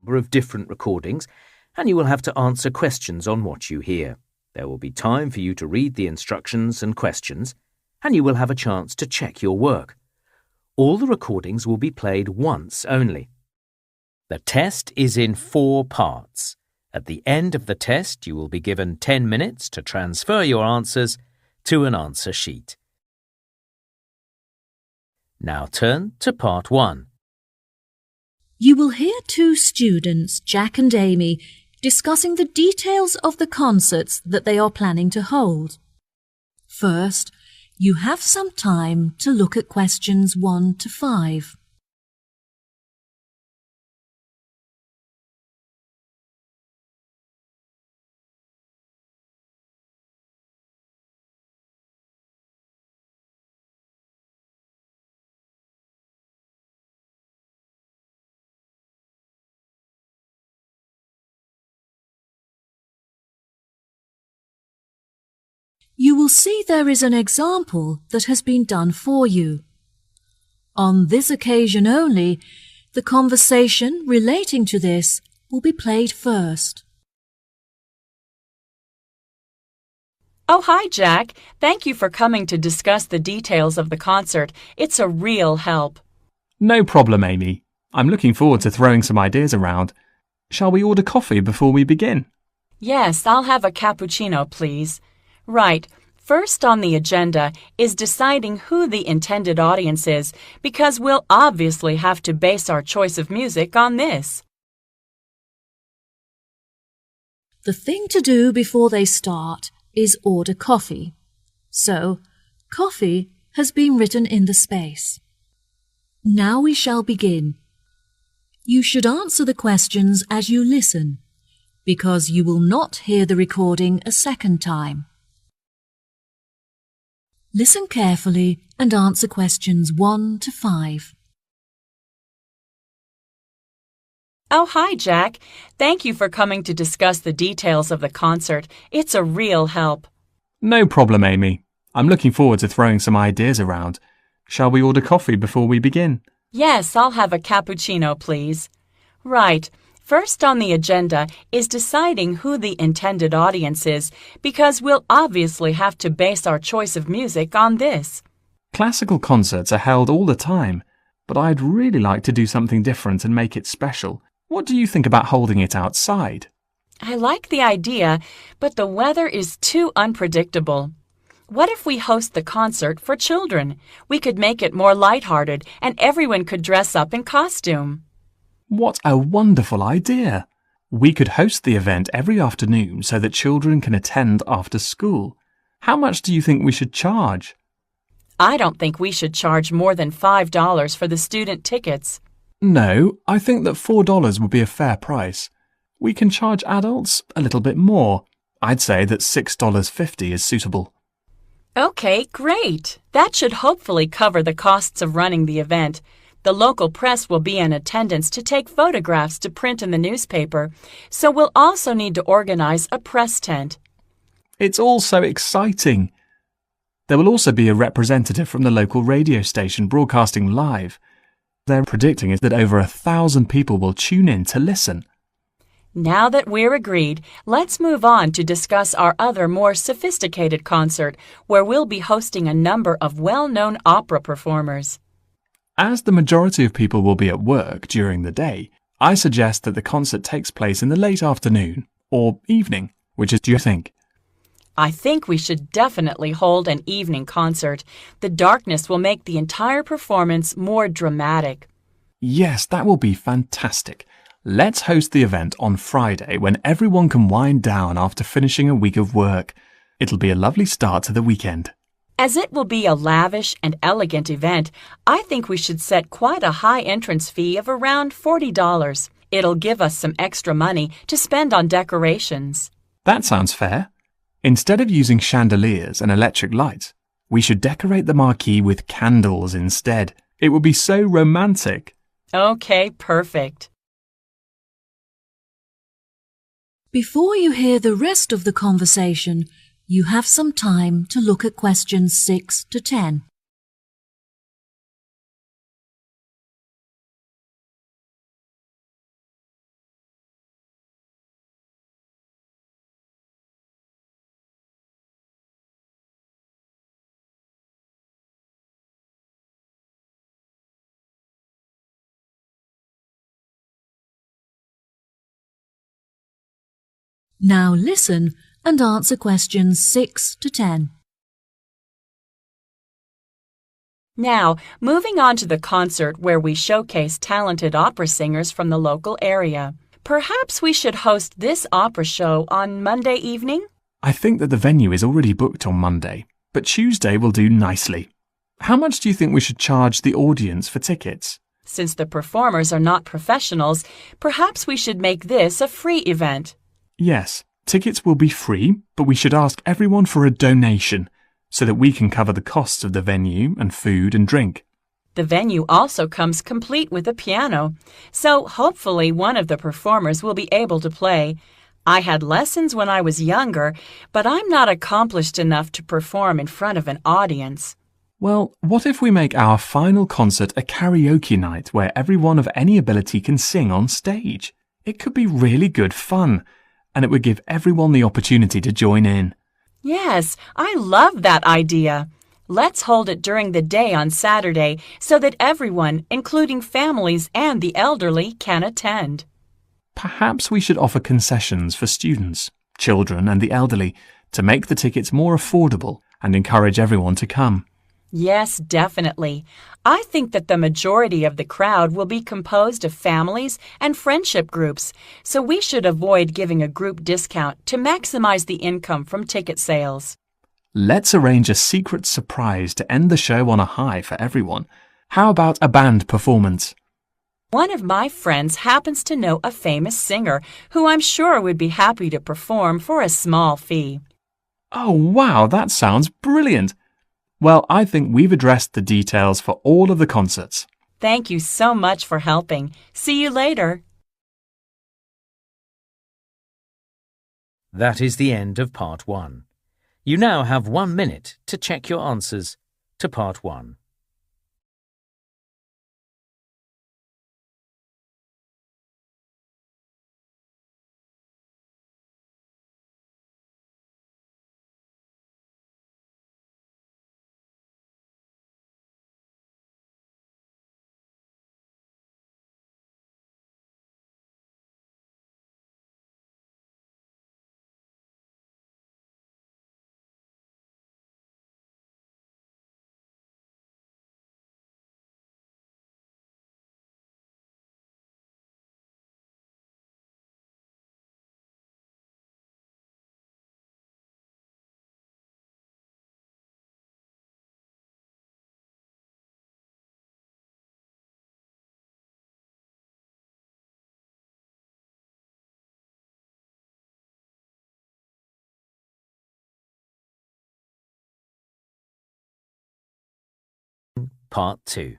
number of different recordings, and you will have to answer questions on what you hear. There will be time for you to read the instructions and questions, and you will have a chance to check your work. All the recordings will be played once only. The test is in 4 parts. At the end of the test, you will be given 10 minutes to transfer your answers to an answer sheet. Now turn to part 1. You will hear 2 students, Jack and Amy, discussing the details of the concerts that they are planning to hold. First, you have some time to look at questions 1 to 5. You will see there is an example that has been done for you. On this occasion only, the conversation relating to this will be played first. Oh, hi, Jack. Thank you for coming to discuss the details of the concert. It's a real help. No problem, Amy. I'm looking forward to throwing some ideas around. Shall we order coffee before we begin? Yes, I'll have a cappuccino, please. Right. First on the agenda is deciding who the intended audience is, because we'll obviously have to base our choice of music on this. The thing to do before they start is order coffee. So, coffee has been written in the space. Now we shall begin. You should answer the questions as you listen, because you will not hear the recording a second time. Listen carefully and answer questions 1 to 5. Oh, hi, Jack. Thank you for coming to discuss the details of the concert. It's a real help. No problem, Amy. I'm looking forward to throwing some ideas around. Shall we order coffee before we begin? Yes, I'll have a cappuccino, please. Right. First on the agenda is deciding who the intended audience is, because we'll obviously have to base our choice of music on this. Classical concerts are held all the time, but I'd really like to do something different and make it special. What do you think about holding it outside? I like the idea, but the weather is too unpredictable. What if we host the concert for children? We could make it more lighthearted and everyone could dress up in costume. What a wonderful idea! We could host the event every afternoon so that children can attend after school. How much do you think we should charge? I don't think we should charge more than $5 for the student tickets. No, I think that $4 would be a fair price. We can charge adults a little bit more. I'd say that $6.50 is suitable. Okay, great. That should hopefully cover the costs of running the event. The local press will be in attendance to take photographs to print in the newspaper, so we'll also need to organize a press tent. It's all so exciting. There will also be a representative from the local radio station broadcasting live. They're predicting that over 1,000 people will tune in to listen. Now that we're agreed, let's move on to discuss our other more sophisticated concert, where we'll be hosting a number of well-known opera performers. As the majority of people will be at work during the day, I suggest that the concert takes place in the late afternoon or evening. Which do you think? I think we should definitely hold an evening concert. The darkness will make the entire performance more dramatic. Yes, that will be fantastic. Let's host the event on Friday when everyone can wind down after finishing a week of work. It'll be a lovely start to the weekend. As it will be a lavish and elegant event, I think we should set quite a high entrance fee of around $40. It'll give us some extra money to spend on decorations. That sounds fair. Instead of using chandeliers and electric lights, we should decorate the marquee with candles instead. It would be so romantic. Okay, perfect. Before you hear the rest of the conversation, you have some time to look at questions 6 to 10. Now listen and answer questions 6 to 10. Now, moving on to the concert where we showcase talented opera singers from the local area. Perhaps we should host this opera show on Monday evening? I think that the venue is already booked on Monday, but Tuesday will do nicely. How much do you think we should charge the audience for tickets? Since the performers are not professionals, perhaps we should make this a free event. Yes, tickets will be free, but we should ask everyone for a donation so that we can cover the costs of the venue and food and drink. The venue also comes complete with a piano, so hopefully one of the performers will be able to play. I had lessons when I was younger, but I'm not accomplished enough to perform in front of an audience. Well, what if we make our final concert a karaoke night where everyone of any ability can sing on stage? It could be really good fun, and it would give everyone the opportunity to join in. Yes, I love that idea. Let's hold it during the day on Saturday so that everyone, including families and the elderly, can attend. Perhaps we should offer concessions for students, children and the elderly to make the tickets more affordable and encourage everyone to come. Yes, definitely. I think that the majority of the crowd will be composed of families and friendship groups, so we should avoid giving a group discount to maximize the income from ticket sales. Let's arrange a secret surprise to end the show on a high for everyone. How about a band performance? One of my friends happens to know a famous singer who I'm sure would be happy to perform for a small fee. Oh, wow, that sounds brilliant! Well, I think we've addressed the details for all of the concerts. Thank you so much for helping. See you later. That is the end of Part 1. You now have 1 minute to check your answers to Part 1. Part 2.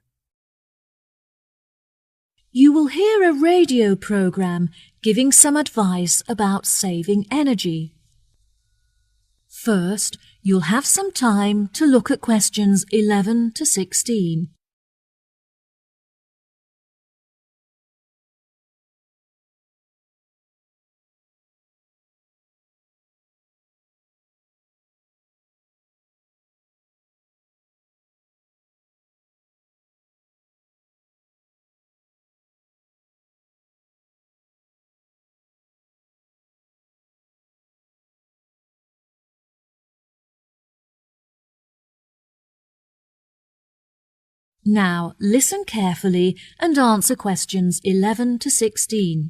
You will hear a radio program giving some advice about saving energy. First, you'll have some time to look at questions 11 to 16. Now, listen carefully and answer questions 11 to 16.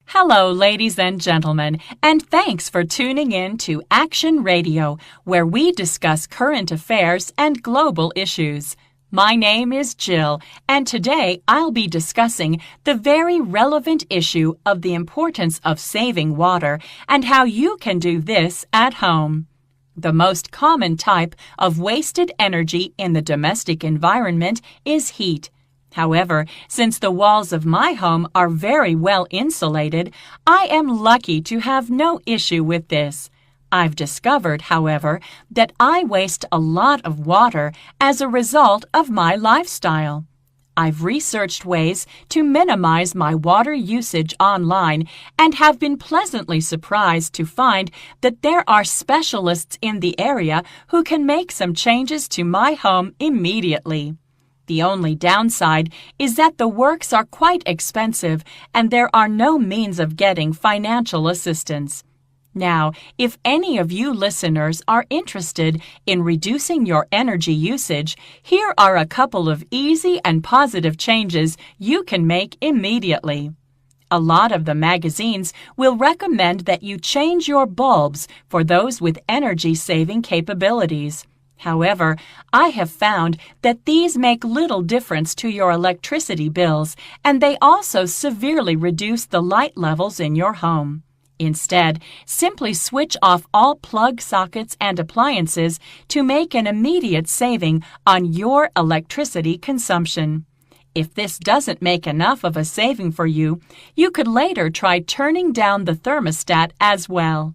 Hello, ladies and gentlemen, and thanks for tuning in to Action Radio, where we discuss current affairs and global issues. My name is Jill, and today I'll be discussing the very relevant issue of the importance of saving water and how you can do this at home. The most common type of wasted energy in the domestic environment is heat. However, since the walls of my home are very well insulated, I am lucky to have no issue with this. I've discovered, however, that I waste a lot of water as a result of my lifestyle. I've researched ways to minimize my water usage online and have been pleasantly surprised to find that there are specialists in the area who can make some changes to my home immediately. The only downside is that the works are quite expensive and there are no means of getting financial assistance. Now, if any of you listeners are interested in reducing your energy usage, here are a couple of easy and positive changes you can make immediately. A lot of the magazines will recommend that you change your bulbs for those with energy-saving capabilities. However, I have found that these make little difference to your electricity bills, and they also severely reduce the light levels in your home. Instead, simply switch off all plug sockets and appliances to make an immediate saving on your electricity consumption. If this doesn't make enough of a saving for you, you could later try turning down the thermostat as well.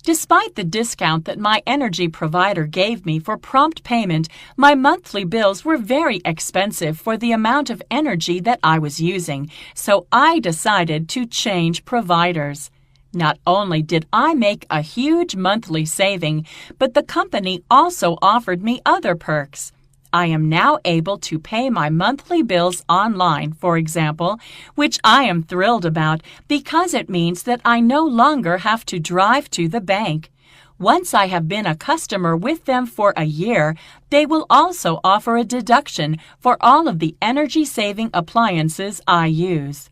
Despite the discount that my energy provider gave me for prompt payment, my monthly bills were very expensive for the amount of energy that I was using, so I decided to change providers. Not only did I make a huge monthly saving, but the company also offered me other perks. I am now able to pay my monthly bills online, for example, which I am thrilled about because it means that I no longer have to drive to the bank. Once I have been a customer with them for a year, they will also offer a deduction for all of the energy-saving appliances I use.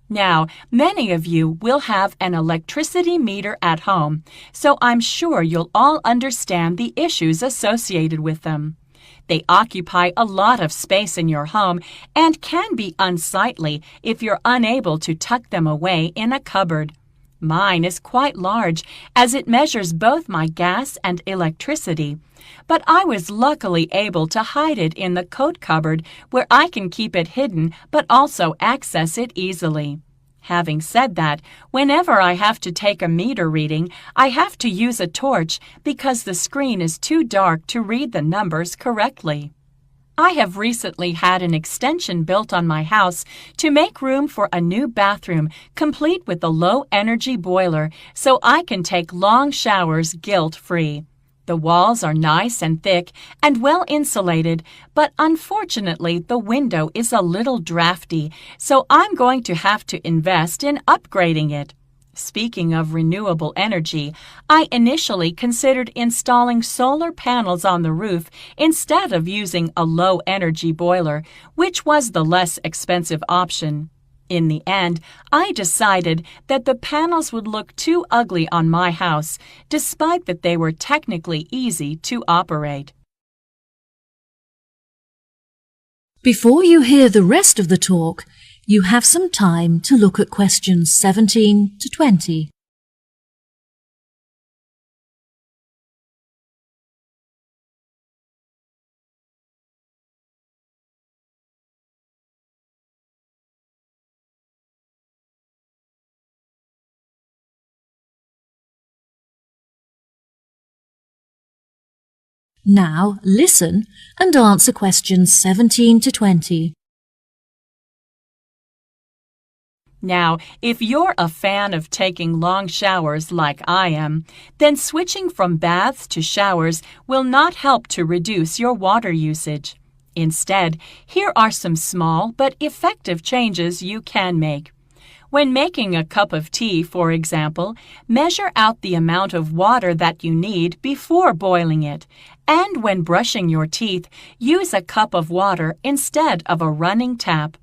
Now, many of you will have an electricity meter at home, so I'm sure you'll all understand the issues associated with them. They occupy a lot of space in your home and can be unsightly if you're unable to tuck them away in a cupboard. Mine is quite large as it measures both my gas and electricity, but I was luckily able to hide it in the coat cupboard where I can keep it hidden but also access it easily. Having said that, whenever I have to take a meter reading, I have to use a torch because the screen is too dark to read the numbers correctly. I have recently had an extension built on my house to make room for a new bathroom complete with a low-energy boiler so I can take long showers guilt-free. The walls are nice and thick and well insulated, but unfortunately the window is a little drafty, so I'm going to have to invest in upgrading it. Speaking of renewable energy, I initially considered installing solar panels on the roof instead of using a low-energy boiler, which was the less expensive option. In the end, I decided that the panels would look too ugly on my house, despite that they were technically easy to operate. Before you hear the rest of the talk, you have some time to look at questions 17 to 20. Now listen and answer questions 17 to 20. Now, if you're a fan of taking long showers like I am, then switching from baths to showers will not help to reduce your water usage. Instead, here are some small but effective changes you can make. When making a cup of tea, for example, measure out the amount of water that you need before boiling it. And when brushing your teeth, use a cup of water instead of a running tap.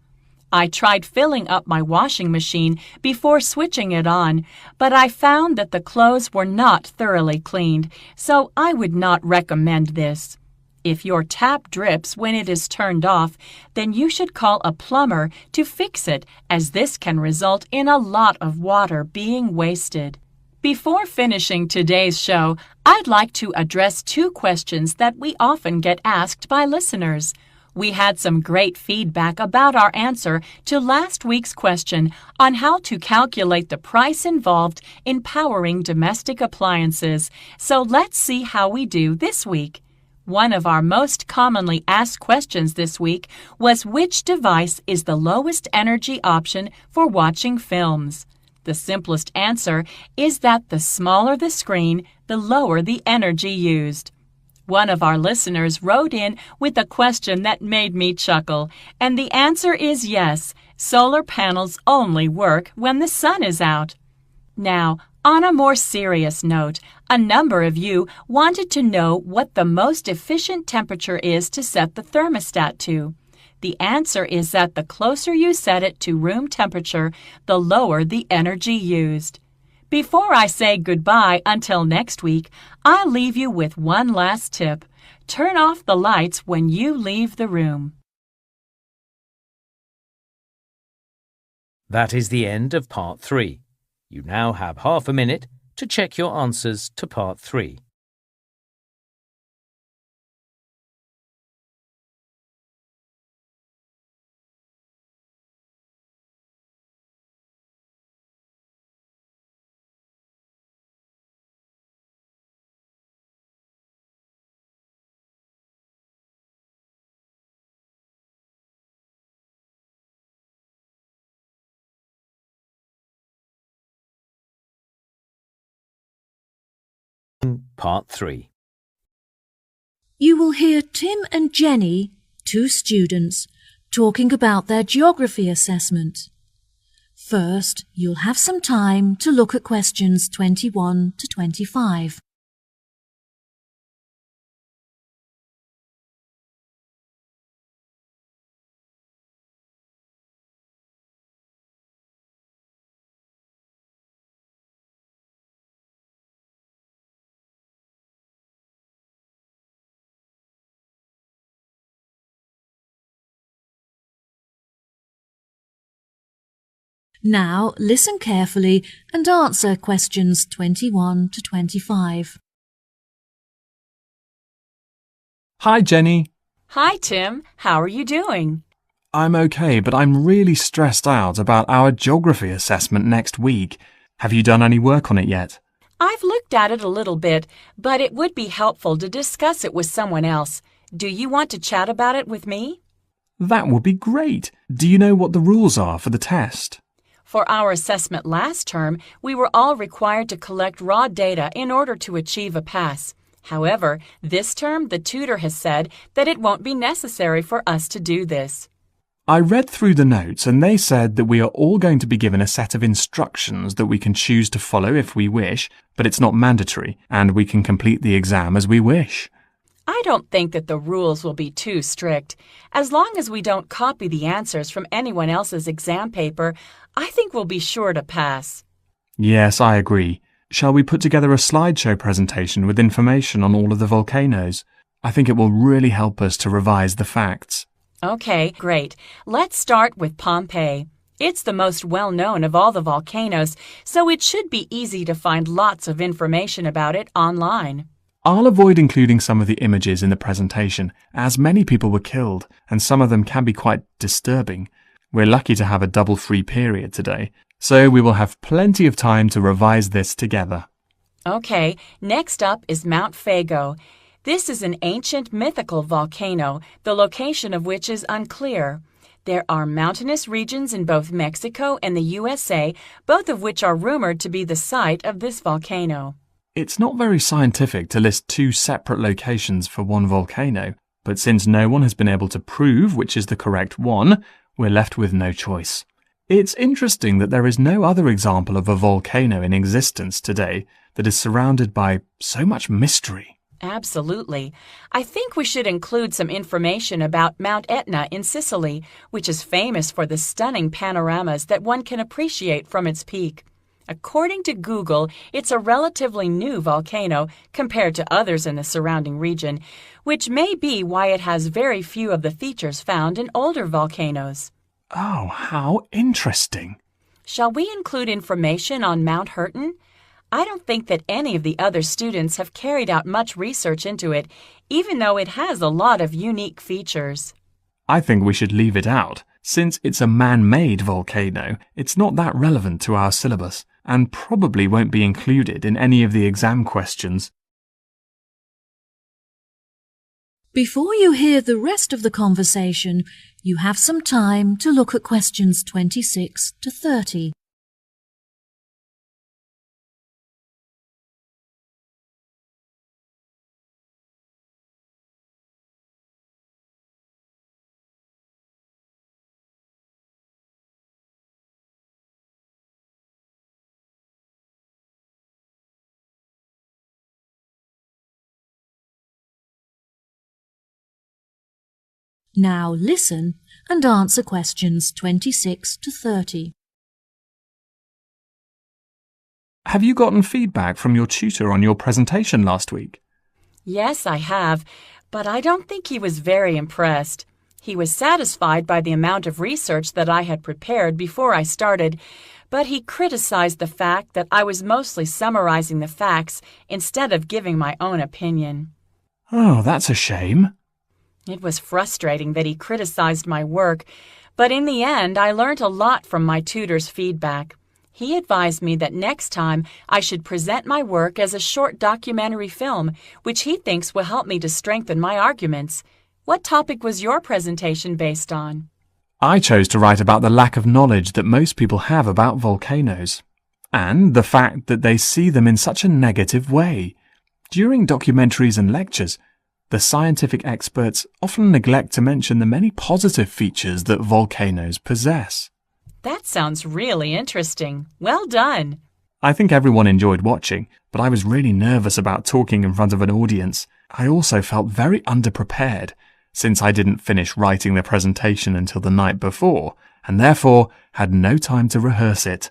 I tried filling up my washing machine before switching it on, but I found that the clothes were not thoroughly cleaned, so I would not recommend this. If your tap drips when it is turned off, then you should call a plumber to fix it, as this can result in a lot of water being wasted. Before finishing today's show, I'd like to address two questions that we often get asked by listeners. We had some great feedback about our answer to last week's question on how to calculate the price involved in powering domestic appliances, so let's see how we do this week. One of our most commonly asked questions this week was which device is the lowest energy option for watching films. The simplest answer is that the smaller the screen, the lower the energy used. One of our listeners wrote in with a question that made me chuckle, and the answer is yes, solar panels only work when the sun is out. Now, on a more serious note, a number of you wanted to know what the most efficient temperature is to set the thermostat to. The answer is that the closer you set it to room temperature, the lower the energy used. Before I say goodbye until next week, I'll leave you with one last tip. Turn off the lights when you leave the room. That is the end of Part 3. You now have half a minute to check your answers to Part 3. Part 3. You will hear Tim and Jenny, 2 students, talking about their geography assessment. First, you'll have some time to look at questions 21 to 25. Now listen carefully and answer questions 21 to 25. Hi, Jenny. Hi, Tim. How are you doing? I'm okay, but I'm really stressed out about our geography assessment next week. Have you done any work on it yet? I've looked at it a little bit, but it would be helpful to discuss it with someone else. Do you want to chat about it with me? That would be great. Do you know what the rules are for the test? For our assessment last term, we were all required to collect raw data in order to achieve a pass. However, this term the tutor has said that it won't be necessary for us to do this. I read through the notes and they said that we are all going to be given a set of instructions that we can choose to follow if we wish, but it's not mandatory and we can complete the exam as we wish. I don't think that the rules will be too strict. As long as we don't copy the answers from anyone else's exam paper, I think we'll be sure to pass. Yes, I agree. Shall we put together a slideshow presentation with information on all of the volcanoes? I think it will really help us to revise the facts. Okay, great. Let's start with Pompeii. It's the most well-known of all the volcanoes, so it should be easy to find lots of information about it online. I'll avoid including some of the images in the presentation, as many people were killed, and some of them can be quite disturbing. We're lucky to have a double free period today, so we will have plenty of time to revise this together. Okay, next up is Mount Fago. This is an ancient mythical volcano, the location of which is unclear. There are mountainous regions in both Mexico and the USA, both of which are rumored to be the site of this volcano. It's not very scientific to list 2 separate locations for one volcano, but since no one has been able to prove which is the correct one, we're left with no choice. It's interesting that there is no other example of a volcano in existence today that is surrounded by so much mystery. Absolutely. I think we should include some information about Mount Etna in Sicily, which is famous for the stunning panoramas that one can appreciate from its peak. According to Google, it's a relatively new volcano compared to others in the surrounding region, which may be why it has very few of the features found in older volcanoes. Oh, how interesting. Shall we include information on Mount Hurton? I don't think that any of the other students have carried out much research into it, even though it has a lot of unique features. I think we should leave it out. Since it's a man-made volcano, it's not that relevant to our syllabus, and probably won't be included in any of the exam questions. Before you hear the rest of the conversation, you have some time to look at questions 26 to 30. Now listen and answer questions 26 to 30. Have you gotten feedback from your tutor on your presentation last week? Yes, I have, but I don't think he was very impressed. He was satisfied by the amount of research that I had prepared before I started, but he criticized the fact that I was mostly summarizing the facts instead of giving my own opinion. Oh, that's a shame. It was frustrating that he criticized my work, but in the end I learned a lot from my tutor's feedback. He advised me that next time I should present my work as a short documentary film, which he thinks will help me to strengthen my arguments. What topic was your presentation based on? I chose to write about the lack of knowledge that most people have about volcanoes, and the fact that they see them in such a negative way. During documentaries and lectures, the scientific experts often neglect to mention the many positive features that volcanoes possess. That sounds really interesting. Well done. I think everyone enjoyed watching, but I was really nervous about talking in front of an audience. I also felt very underprepared, since I didn't finish writing the presentation until the night before, and therefore had no time to rehearse it.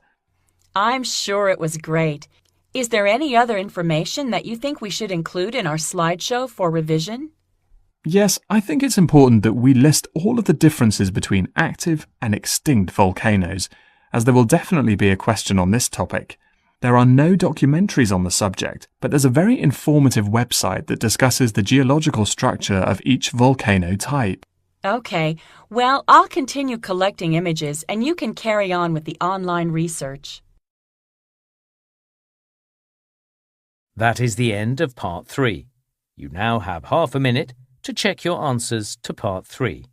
I'm sure it was great. Is there any other information that you think we should include in our slideshow for revision? Yes, I think it's important that we list all of the differences between active and extinct volcanoes, as there will definitely be a question on this topic. There are no documentaries on the subject, but there's a very informative website that discusses the geological structure of each volcano type. Okay, well, I'll continue collecting images and you can carry on with the online research. That is the end of Part 3. You now have half a minute to check your answers to Part 3.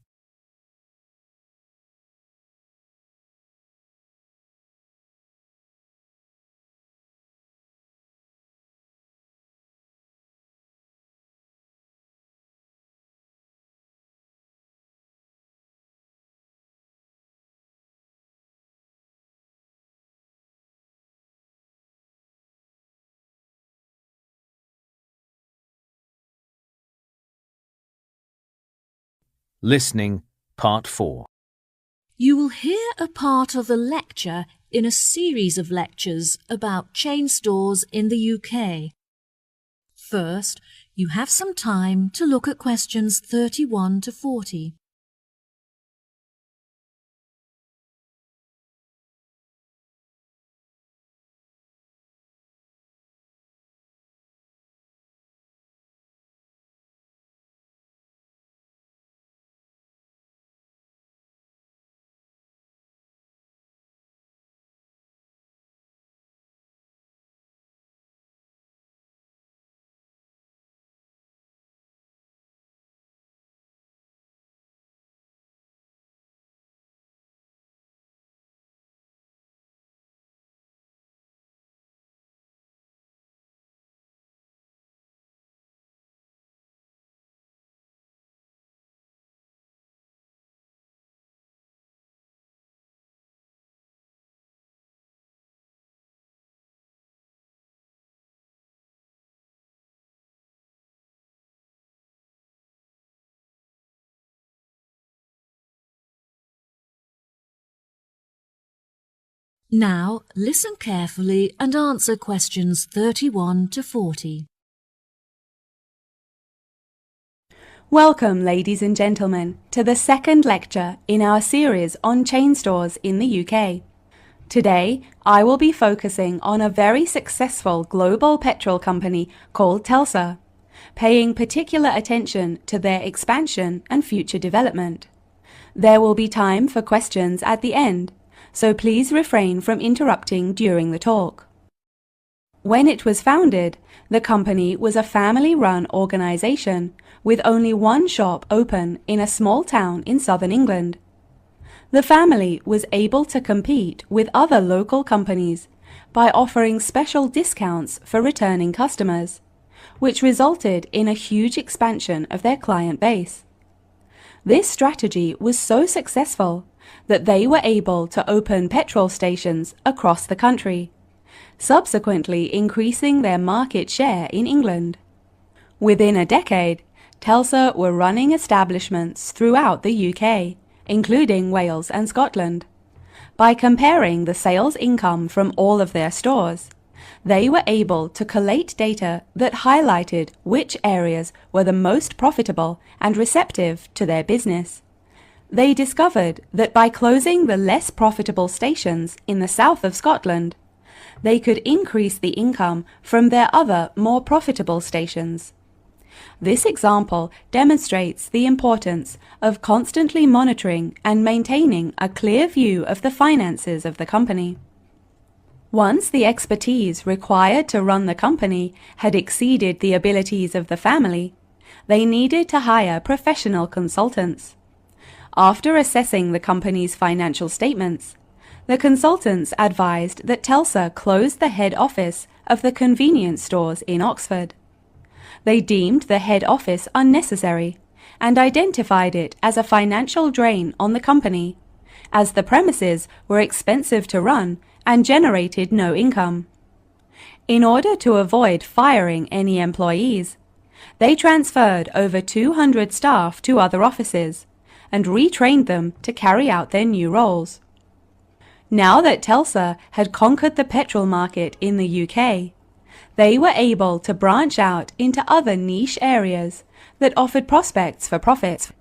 Listening, Part 4. You will hear a part of the lecture in a series of lectures about chain stores in the UK. First, you have some time to look at questions 31 to 40. Now, listen carefully and answer questions 31 to 40. Welcome, ladies and gentlemen, to the second lecture in our series on chain stores in the UK. Today, I will be focusing on a very successful global petrol company called Telsa, paying particular attention to their expansion and future development. There will be time for questions at the end, so please refrain from interrupting during the talk. When it was founded, the company was a family-run organization with only one shop open in a small town in southern England. The family was able to compete with other local companies by offering special discounts for returning customers, which resulted in a huge expansion of their client base. This strategy was so successful that they were able to open petrol stations across the country, subsequently increasing their market share in England. Within a decade, Telstra were running establishments throughout the UK, including Wales and Scotland. By comparing the sales income from all of their stores, they were able to collate data that highlighted which areas were the most profitable and receptive to their business. They discovered that by closing the less profitable stations in the south of Scotland, they could increase the income from their other more profitable stations. This example demonstrates the importance of constantly monitoring and maintaining a clear view of the finances of the company. Once the expertise required to run the company had exceeded the abilities of the family, they needed to hire professional consultants. After assessing the company's financial statements, the consultants advised that Telstra close the head office of the convenience stores in Oxford. They deemed the head office unnecessary and identified it as a financial drain on the company, as the premises were expensive to run and generated no income. In order to avoid firing any employees, they transferred over 200 staff to other offices and retrained them to carry out their new roles. Now that Telstra had conquered the petrol market in the UK, they were able to branch out into other niche areas that offered prospects for profits.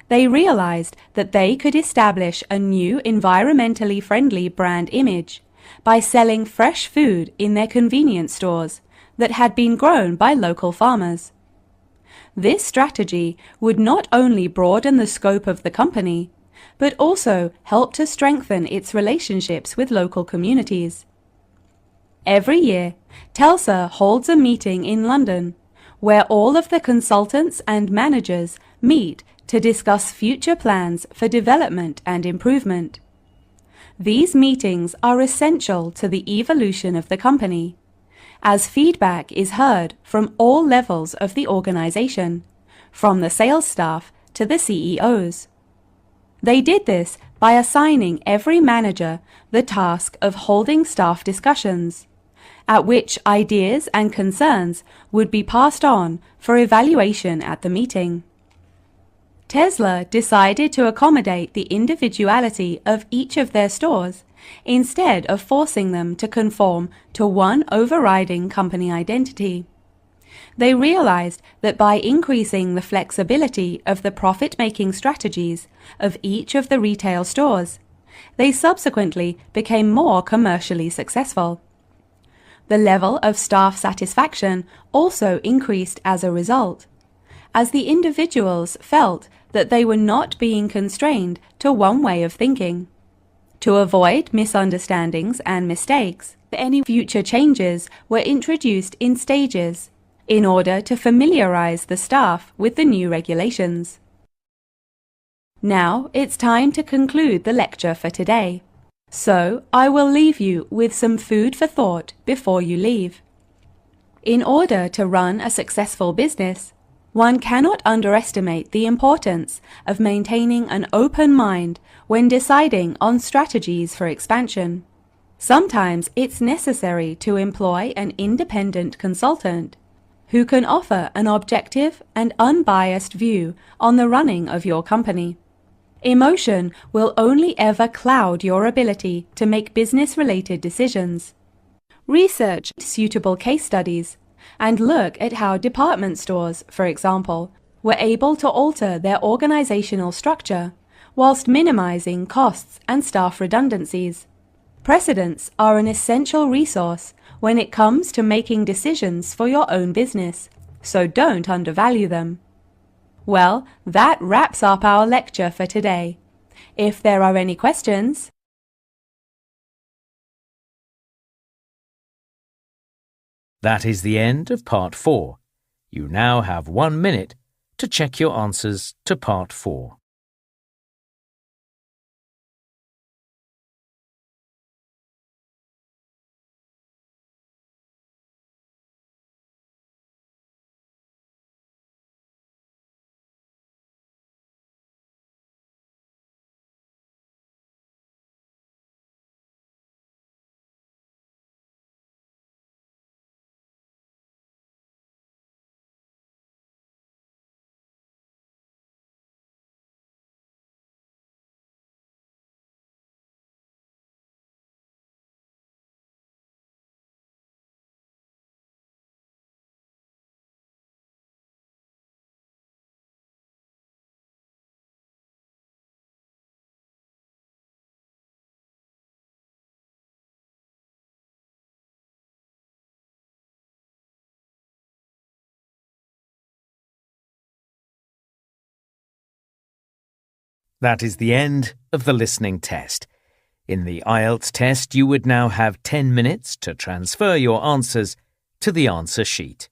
They realized that they could establish a new environmentally friendly brand image by selling fresh food in their convenience stores that had been grown by local farmers. This strategy would not only broaden the scope of the company, but also help to strengthen its relationships with local communities. Every year, Telstra holds a meeting in London where all of the consultants and managers meet to discuss future plans for development and improvement. These meetings are essential to the evolution of the company, as feedback is heard from all levels of the organization, from the sales staff to the CEOs. They did this by assigning every manager the task of holding staff discussions, at which ideas and concerns would be passed on for evaluation at the meeting. Telstra decided to accommodate the individuality of each of their stores instead of forcing them to conform to one overriding company identity. They realized that by increasing the flexibility of the profit-making strategies of each of the retail stores, they subsequently became more commercially successful. The level of staff satisfaction also increased as a result, as the individuals felt that they were not being constrained to one way of thinking. To avoid misunderstandings and mistakes, any future changes were introduced in stages in order to familiarize the staff with the new regulations. Now it's time to conclude the lecture for today. So I will leave you with some food for thought before you leave. In order to run a successful business, one cannot underestimate the importance of maintaining an open mind when deciding on strategies for expansion. Sometimes it's necessary to employ an independent consultant who can offer an objective and unbiased view on the running of your company. Emotion will only ever cloud your ability to make business-related decisions. Research suitable case studies and look at how department stores, for example, were able to alter their organizational structure whilst minimizing costs and staff redundancies. Precedents are an essential resource when it comes to making decisions for your own business, so don't undervalue them. Well, that wraps up our lecture for today. If there are any questions, That is the end of Part 4. You now have 1 minute to check your answers to Part 4. That is the end of the listening test. In the IELTS test, you would now have 10 minutes to transfer your answers to the answer sheet.